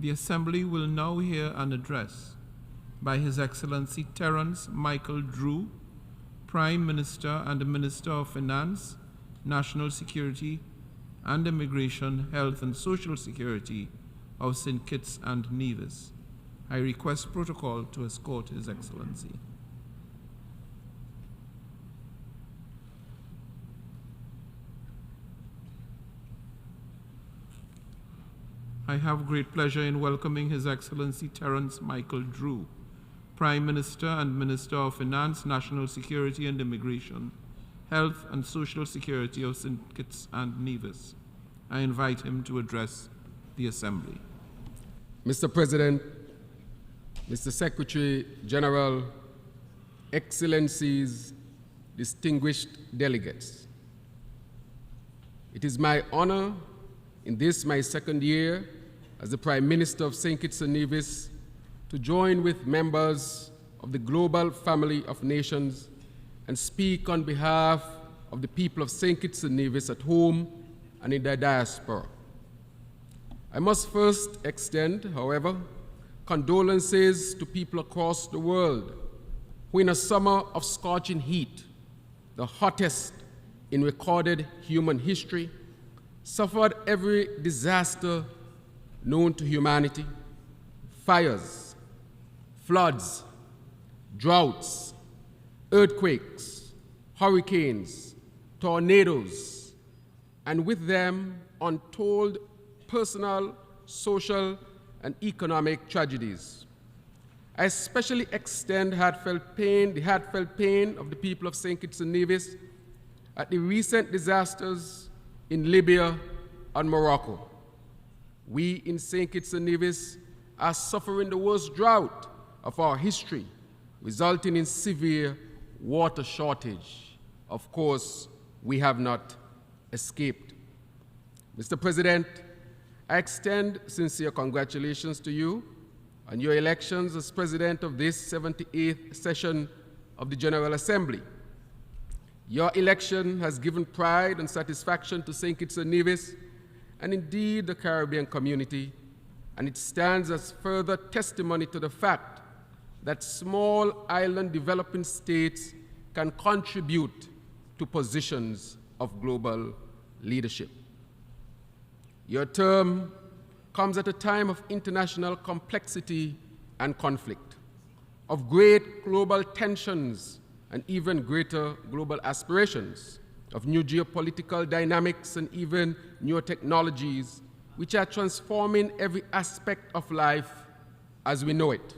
The Assembly will now hear an address by His Excellency Terrance Micheal Drew, Prime Minister and the Minister of Finance, National Security and Immigration, Health and Social Security of St. Kitts and Nevis. I request protocol to escort His Excellency. I have great pleasure in welcoming His Excellency Terrance Micheal Drew, Prime Minister and Minister of Finance, National Security and Immigration, Health and Social Security of St. Kitts and Nevis. I invite him to address the Assembly. Mr. President, Mr. Secretary General, Excellencies, distinguished delegates. It is my honor in this, my second year as the Prime Minister of St. Kitts and Nevis, to join with members of the global family of nations and speak on behalf of the people of St. Kitts and Nevis at home and in their diaspora. I must first extend, however, condolences to people across the world who, in a summer of scorching heat, the hottest in recorded human history, suffered every disaster known to humanity: fires, floods, droughts, earthquakes, hurricanes, tornadoes, and with them untold personal, social, and economic tragedies. I especially extend the heartfelt pain of the people of St. Kitts and Nevis at the recent disasters in Libya and Morocco. We in St. Kitts and Nevis are suffering the worst drought of our history, resulting in severe water shortage. Of course, we have not escaped. Mr. President, I extend sincere congratulations to you on your elections as President of this 78th session of the General Assembly. Your election has given pride and satisfaction to St. Kitts and Nevis, and indeed the Caribbean community, and it stands as further testimony to the fact that small island developing states can contribute to positions of global leadership. Your term comes at a time of international complexity and conflict, of great global tensions and even greater global aspirations, of new geopolitical dynamics and even newer technologies which are transforming every aspect of life as we know it.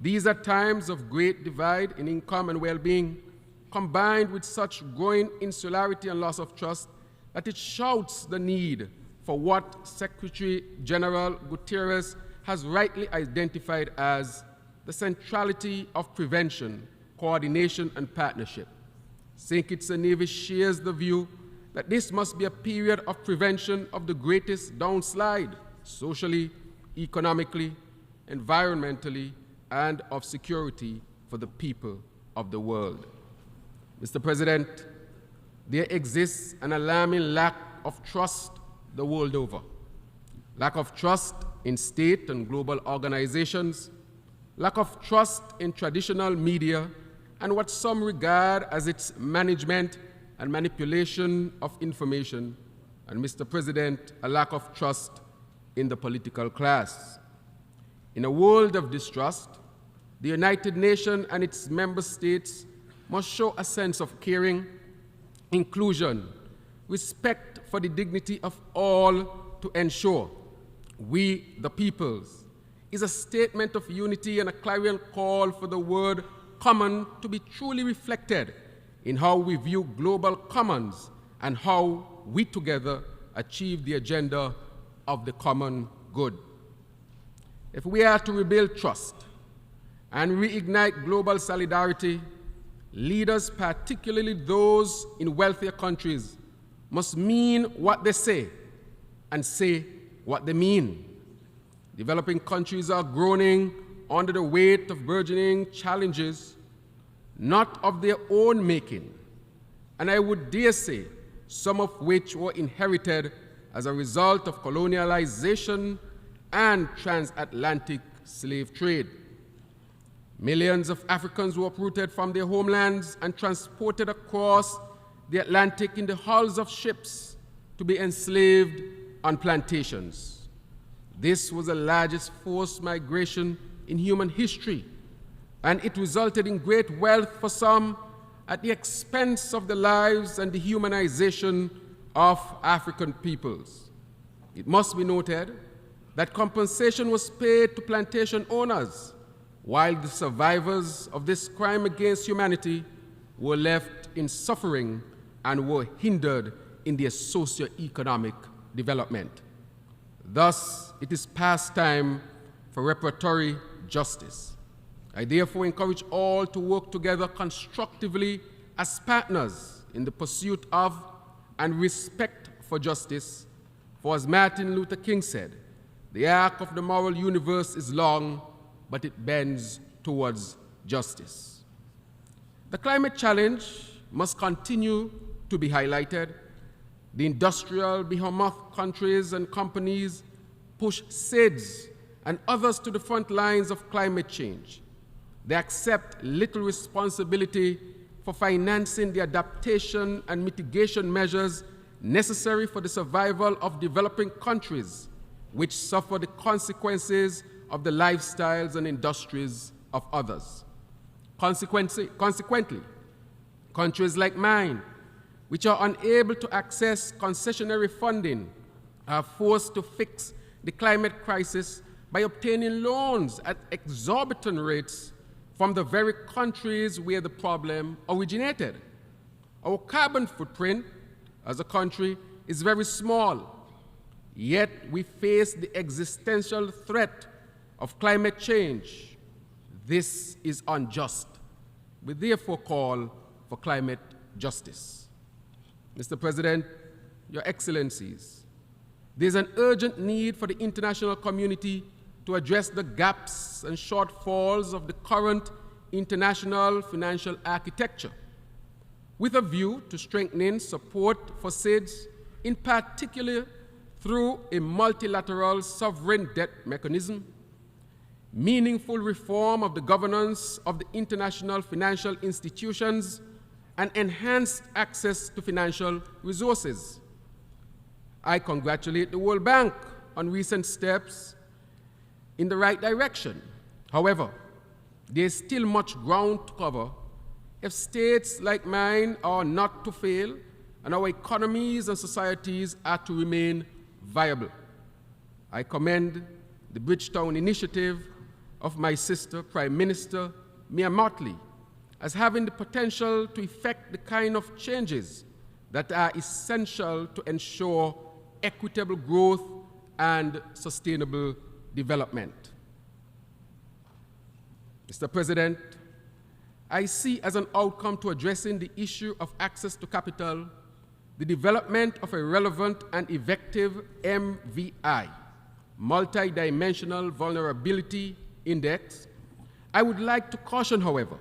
These are times of great divide in income and well-being, combined with such growing insularity and loss of trust that it shouts the need for what Secretary General Guterres has rightly identified as the centrality of prevention, coordination, and partnership. St. Kitts and Nevis shares the view that this must be a period of prevention of the greatest downslide, socially, economically, environmentally, and of security for the people of the world. Mr. President, there exists an alarming lack of trust the world over. Lack of trust in state and global organizations, lack of trust in traditional media, and what some regard as its management and manipulation of information, and Mr. President, a lack of trust in the political class. In a world of distrust, the United Nations and its member states must show a sense of caring, inclusion, respect for the dignity of all to ensure we, the peoples, is a statement of unity and a clarion call for the word common to be truly reflected in how we view global commons and how we together achieve the agenda of the common good. If we are to rebuild trust and reignite global solidarity, leaders, particularly those in wealthier countries, must mean what they say and say what they mean. Developing countries are groaning under the weight of burgeoning challenges, not of their own making, and I would dare say some of which were inherited as a result of colonialization and transatlantic slave trade. Millions of Africans were uprooted from their homelands and transported across the Atlantic in the hulls of ships to be enslaved on plantations. This was the largest forced migration in human history, and it resulted in great wealth for some at the expense of the lives and the humanization of African peoples. It must be noted that compensation was paid to plantation owners, while the survivors of this crime against humanity were left in suffering and were hindered in their socio-economic development. Thus, it is past time for reparatory justice. I therefore encourage all to work together constructively as partners in the pursuit of and respect for justice, for as Martin Luther King said, the arc of the moral universe is long, but it bends towards justice. The climate challenge must continue to be highlighted. The industrial behemoth countries and companies push SIDS and others to the front lines of climate change. They accept little responsibility for financing the adaptation and mitigation measures necessary for the survival of developing countries, which suffer the consequences of the lifestyles and industries of others. Consequently, countries like mine, which are unable to access concessionary funding, are forced to fix the climate crisis by obtaining loans at exorbitant rates from the very countries where the problem originated. Our carbon footprint as a country is very small, yet we face the existential threat of climate change. This is unjust. We therefore call for climate justice. Mr. President, Your Excellencies, there's an urgent need for the international community to address the gaps and shortfalls of the current international financial architecture, with a view to strengthening support for SIDS, in particular through a multilateral sovereign debt mechanism, meaningful reform of the governance of the international financial institutions, and enhanced access to financial resources. I congratulate the World Bank on recent steps in the right direction. However, there is still much ground to cover if states like mine are not to fail and our economies and societies are to remain viable. I commend the Bridgetown initiative of my sister, Prime Minister Mia Mottley, as having the potential to effect the kind of changes that are essential to ensure equitable growth and sustainable development. Mr. President, I see as an outcome to addressing the issue of access to capital the development of a relevant and effective MVI, Multidimensional Vulnerability Index. I would like to caution, however,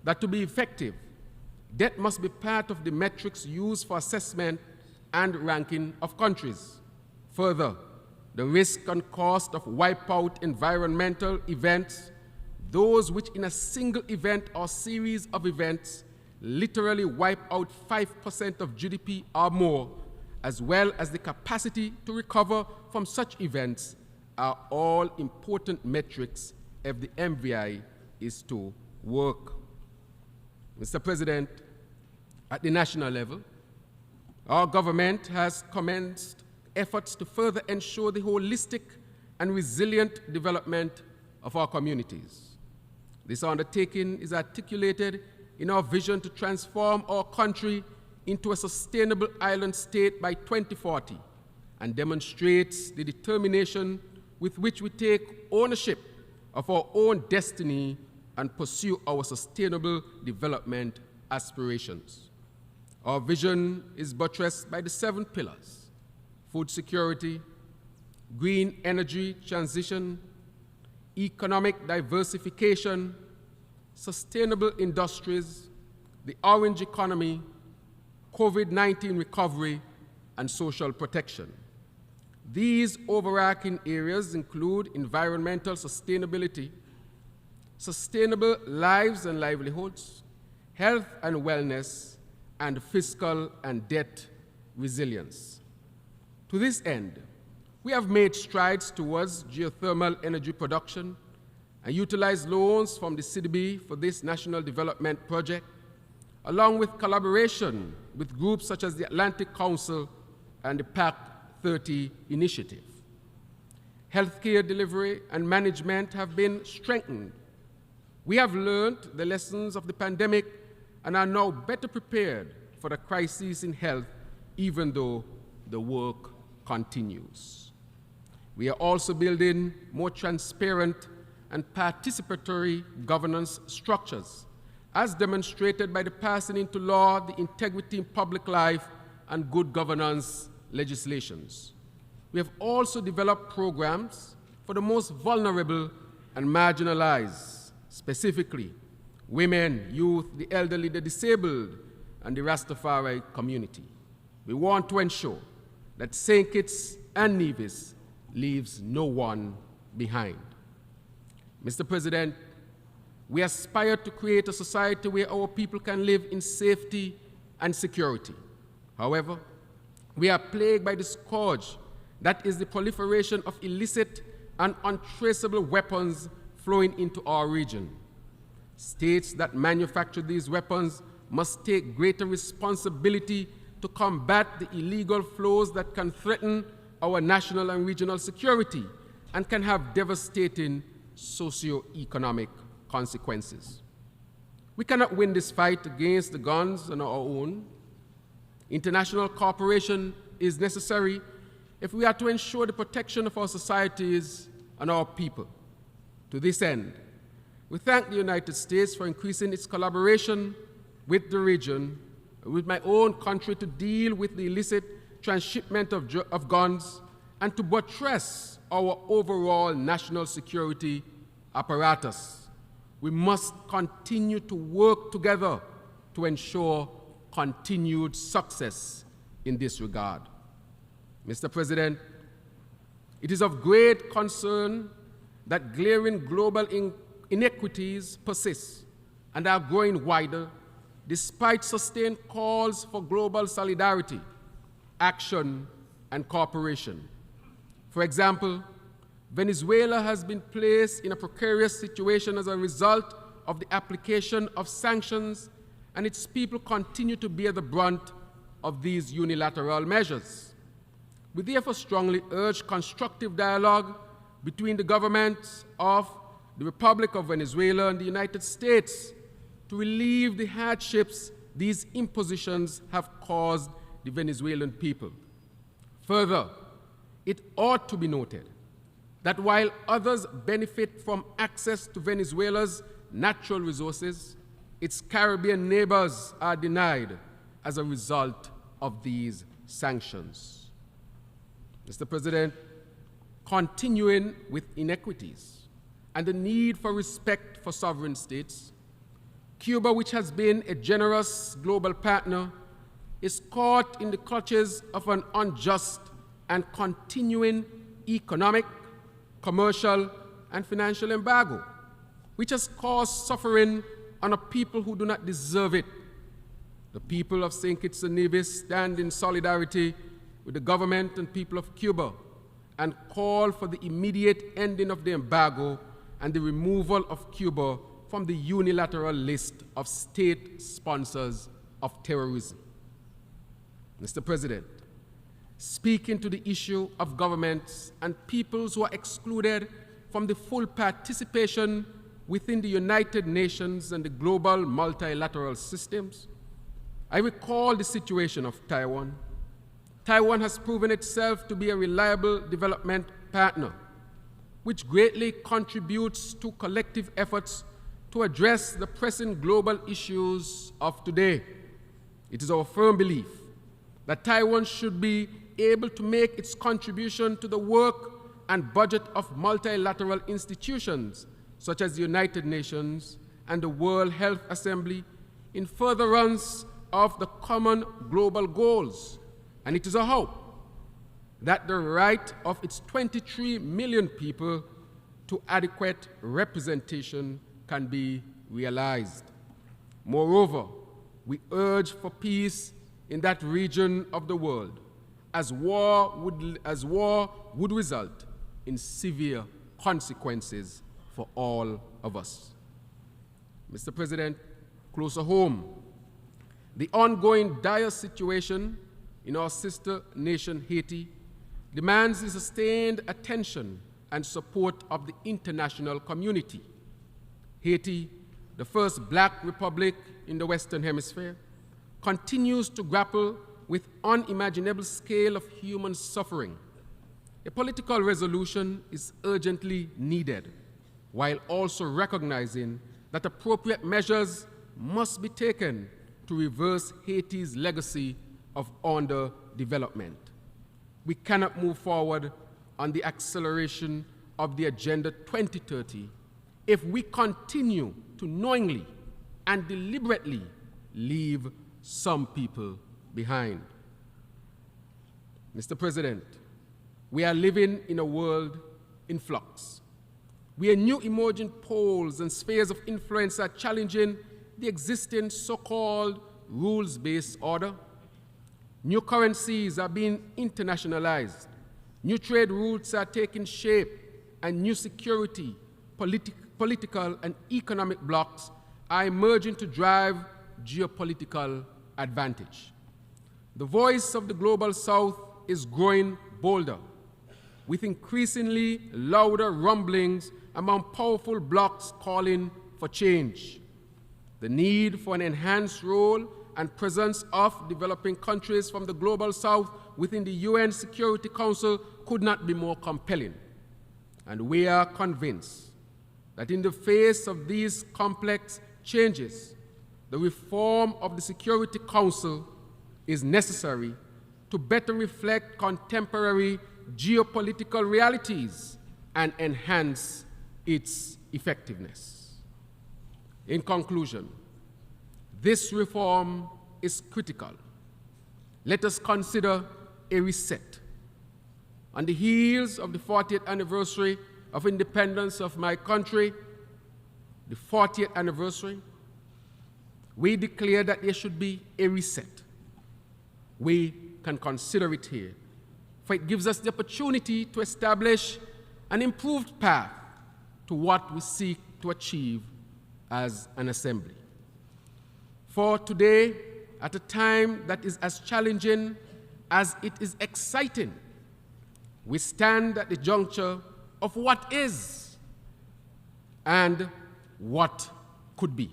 that to be effective, debt must be part of the metrics used for assessment and ranking of countries. Further, the risk and cost of wipeout environmental events, those which in a single event or series of events literally wipe out 5% of GDP or more, as well as the capacity to recover from such events, are all important metrics if the MVI is to work. Mr. President, at the national level, our government has commenced efforts to further ensure the holistic and resilient development of our communities. This undertaking is articulated in our vision to transform our country into a sustainable island state by 2040 and demonstrates the determination with which we take ownership of our own destiny and pursue our sustainable development aspirations. Our vision is buttressed by the 7 pillars: food security, green energy transition, economic diversification, sustainable industries, the orange economy, COVID-19 recovery, and social protection. These overarching areas include environmental sustainability, sustainable lives and livelihoods, health and wellness, and fiscal and debt resilience. To this end, we have made strides towards geothermal energy production and utilized loans from the CDB for this national development project, along with collaboration with groups such as the Atlantic Council and the PAC 30 initiative. Healthcare delivery and management have been strengthened. We have learned the lessons of the pandemic and are now better prepared for the crisis in health, even though the work continues. We are also building more transparent and participatory governance structures, as demonstrated by the passing into law the Integrity in Public Life and Good Governance legislations. We have also developed programs for the most vulnerable and marginalized, specifically women, youth, the elderly, the disabled, and the Rastafari community. We want to ensure that St. Kitts and Nevis leaves no one behind. Mr. President, we aspire to create a society where our people can live in safety and security. However, we are plagued by the scourge that is the proliferation of illicit and untraceable weapons flowing into our region. States that manufacture these weapons must take greater responsibility to combat the illegal flows that can threaten our national and regional security and can have devastating socio-economic consequences. We cannot win this fight against the guns on our own. International cooperation is necessary if we are to ensure the protection of our societies and our people. To this end, we thank the United States for increasing its collaboration with the region, with my own country, to deal with the illicit transshipment of guns and to buttress our overall national security apparatus. We must continue to work together to ensure continued success in this regard. Mr. President, it is of great concern that glaring global inequities persist and are growing wider despite sustained calls for global solidarity, action, and cooperation. For example, Venezuela has been placed in a precarious situation as a result of the application of sanctions, and its people continue to bear the brunt of these unilateral measures. We therefore strongly urge constructive dialogue between the governments of the Republic of Venezuela and the United States to relieve the hardships these impositions have caused the Venezuelan people. Further, it ought to be noted that while others benefit from access to Venezuela's natural resources, its Caribbean neighbors are denied as a result of these sanctions. Mr. President, continuing with inequities and the need for respect for sovereign states, Cuba, which has been a generous global partner, is caught in the clutches of an unjust and continuing economic, commercial, and financial embargo, which has caused suffering on a people who do not deserve it. The people of St. Kitts and Nevis stand in solidarity with the government and people of Cuba and call for the immediate ending of the embargo and the removal of Cuba from the unilateral list of state sponsors of terrorism. Mr. President, speaking to the issue of governments and peoples who are excluded from the full participation within the United Nations and the global multilateral systems, I recall the situation of Taiwan. Taiwan has proven itself to be a reliable development partner, which greatly contributes to collective efforts to address the pressing global issues of today. It is our firm belief that Taiwan should be able to make its contribution to the work and budget of multilateral institutions such as the United Nations and the World Health Assembly in furtherance of the common global goals. And it is a hope that the right of its 23 million people to adequate representation can be realized. Moreover, we urge for peace in that region of the world, as war would result in severe consequences for all of us. Mr. President, closer home, the ongoing dire situation in our sister nation, Haiti, demands the sustained attention and support of the international community. Haiti, the first black republic in the Western Hemisphere, continues to grapple with unimaginable scale of human suffering. A political resolution is urgently needed, while also recognizing that appropriate measures must be taken to reverse Haiti's legacy of underdevelopment. We cannot move forward on the acceleration of the Agenda 2030 if we continue to knowingly and deliberately leave some people behind. Mr. President, we are living in a world in flux, where new emerging poles and spheres of influence are challenging the existing so-called rules-based order. New currencies are being internationalized, new trade routes are taking shape, and new security, political and economic blocs are emerging to drive geopolitical advantage. The voice of the Global South is growing bolder, with increasingly louder rumblings among powerful blocs calling for change. The need for an enhanced role and presence of developing countries from the Global South within the UN Security Council could not be more compelling. And we are convinced that in the face of these complex changes, the reform of the Security Council is necessary to better reflect contemporary geopolitical realities and enhance its effectiveness. In conclusion, this reform is critical. Let us consider a reset. On the heels of the 40th anniversary of independence of my country, the 40th anniversary, we declare that there should be a reset. We can consider it here, for it gives us the opportunity to establish an improved path to what we seek to achieve as an assembly. For today, at a time that is as challenging as it is exciting, we stand at the juncture of what is and what could be.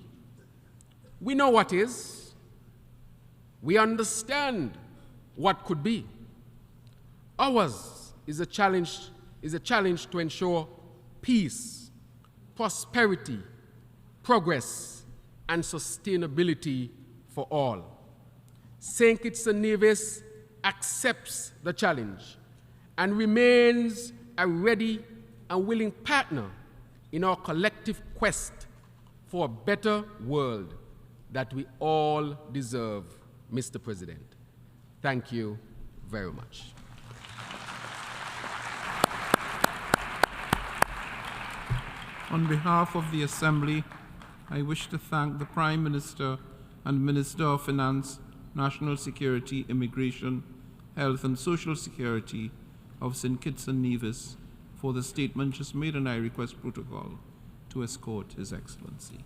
We know what is. We understand what could be. Ours is a challenge to ensure peace, prosperity, progress, and sustainability for all. St. Kitts and Nevis accepts the challenge and remains a ready and willing partner in our collective quest for a better world that we all deserve, Mr. President. Thank you very much. On behalf of the Assembly, I wish to thank the Prime Minister and Minister of Finance, National Security, Immigration, Health and Social Security of St. Kitts and Nevis for the statement just made, and I request protocol to escort His Excellency.